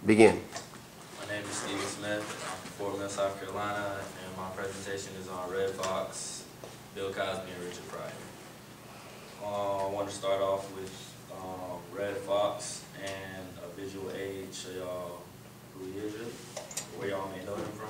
Begin. My name is Stephen Smith. I'm from Fort Mill, South Carolina, and my presentation is on Redd Foxx, Bill Cosby, and Richard Pryor. I want to start off with Redd Foxx and a visual aid, show y'all who he is, really, or where y'all may know him from.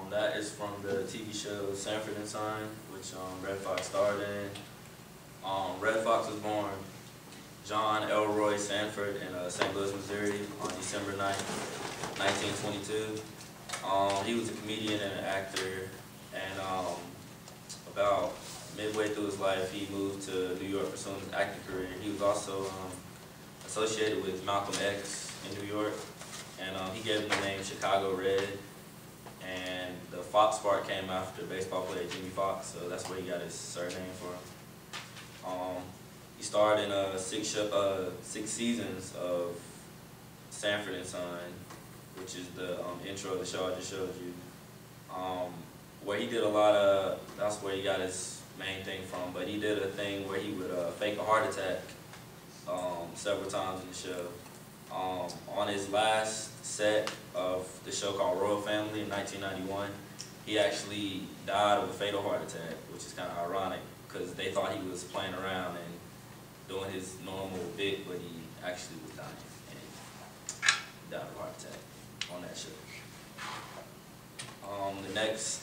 That is from the TV show Sanford and Son, which Redd Foxx starred in. Redd Foxx was born John Elroy Sanford in St. Louis, Missouri on December 9th, 1922. He was a comedian and an actor, and about midway through his life, he moved to New York pursuing his acting career. He was also associated with Malcolm X in New York, and he gave him the name Chicago Red. And the Fox part came after baseball player Jimmy Fox, so that's where he got his surname from. He starred in 6 seasons of Sanford and Son, which is the intro of the show I just showed you. Where he did a lot of, that's where he got his main thing from, but he did a thing where he would fake a heart attack several times in the show. On his last set of the show called Royal Family in 1991, he actually died of a fatal heart attack, which is kind of ironic because they thought he was playing around and doing his normal bit, but he actually was dying, and he died of a heart attack on that show. The next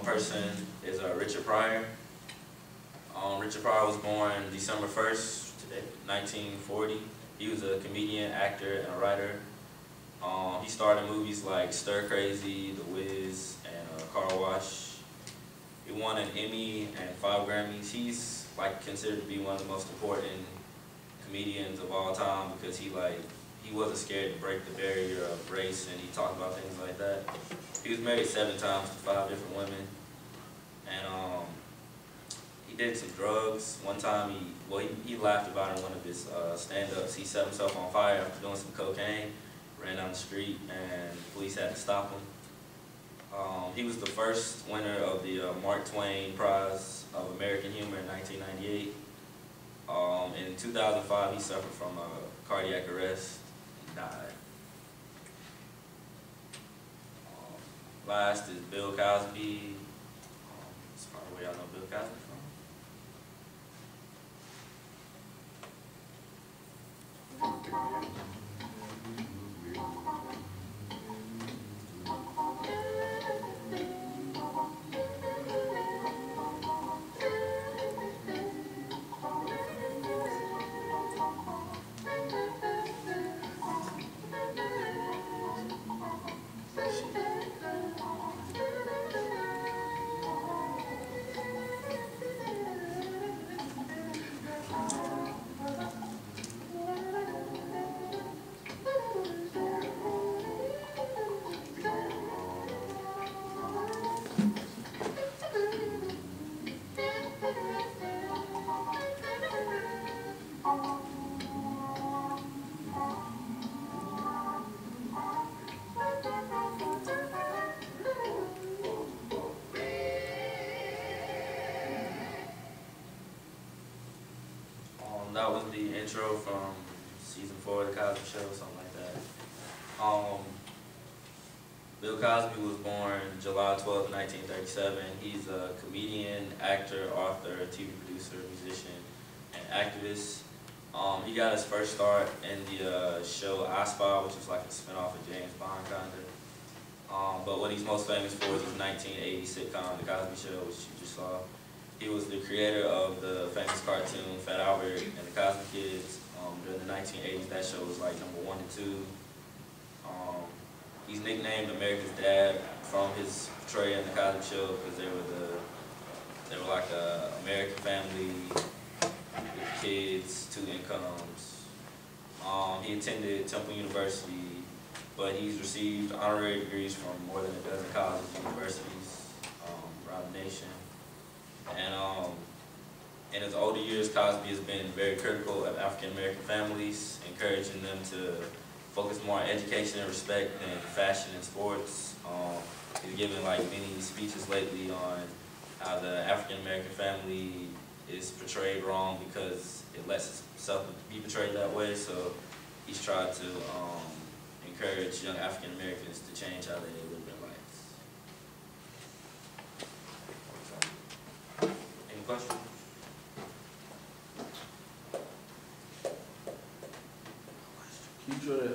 person is Richard Pryor. Richard Pryor was born December 1st, today, 1940. He was a comedian, actor, and a writer. He starred in movies like Stir Crazy, The Wiz, and Car Wash. He won an Emmy and 5 Grammys. He's considered to be one of the most important comedians of all time because he wasn't scared to break the barrier of race, and he talked about things like that. He was married 7 times to 5 different women, and he did some drugs. One time he laughed about it in one of his stand-ups. He set himself on fire after doing some cocaine, ran down the street, and the police had to stop him. He was the first winner of the Mark Twain Prize of American Humor in 1998. In 2005, he suffered from cardiac arrest and died. Last is Bill Cosby. That's probably where y'all know Bill Cosby from. That was the intro from season 4 of The Cosby Show, something like that. Bill Cosby was born July 12, 1937. He's a comedian, actor, author, TV producer, musician, and activist. He got his first start in the show I Spy, which was like a spinoff of James Bond, kind of. But what he's most famous for is his 1980 sitcom, The Cosby Show, which you just saw. He was the creator of the famous cartoon Fat Albert and the Cosby Kids. During the 1980s, that show was like #1 and 2. He's nicknamed America's Dad from his portrayal in the Cosby Show because they were like a American family with kids, 2 incomes. He attended Temple University, but he's received honorary degrees from more than a dozen colleges and universities around the nation. And in his older years, Cosby has been very critical of African American families, encouraging them to focus more on education and respect than fashion and sports. He's given like many speeches lately on how the African American family is portrayed wrong because it lets itself be portrayed that way. So he's tried to encourage young African Americans to change how they live their lives. Any questions? Can you show that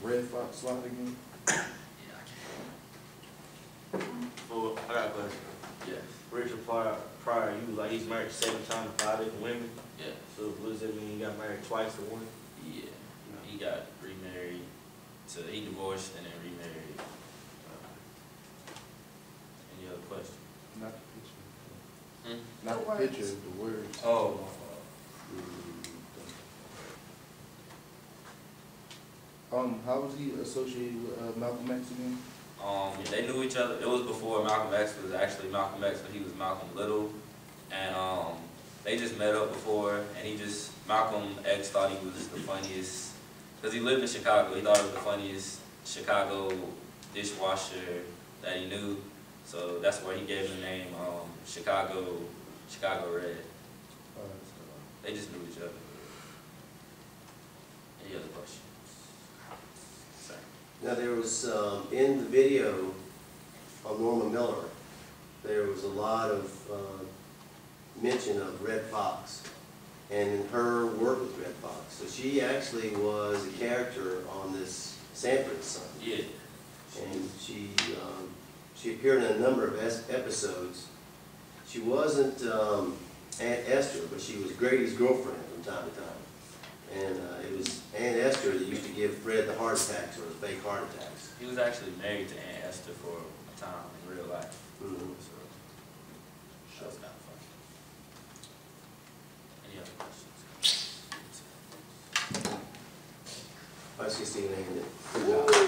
Red Fox slide again? Yeah, I can. Well, I got a question. Yes. Richard Pryor, he was like, he's married 7 times to 5 different women. Yeah. So what does that mean? He got married twice to one? Yeah. He got remarried he divorced and then remarried. Any other questions? Not the picture. Hmm? Not the picture, the words. Oh. How was he associated with Malcolm X again? They knew each other. It was before Malcolm X was actually Malcolm X, but he was Malcolm Little. And they just met up before, and Malcolm X thought he was the funniest, because he lived in Chicago. He thought he was the funniest Chicago dishwasher that he knew. So that's where he gave him the name Chicago Red. They just knew each other. Any other questions? Sir. Now there was, in the video of Norma Miller, there was a lot of mention of Red Fox and her work with Red Fox. So she actually was a character on this Sanford Son. Yeah. And she appeared in a number of episodes. She wasn't Aunt Esther, but she was Grady's girlfriend from time to time. And it was Aunt Esther that used to give Fred the heart attacks or the fake heart attacks. He was actually married to Aunt Esther for a time in real life. Mm-hmm. So that was kind of fun. Any other questions? I see Stephen Aiken did a good job.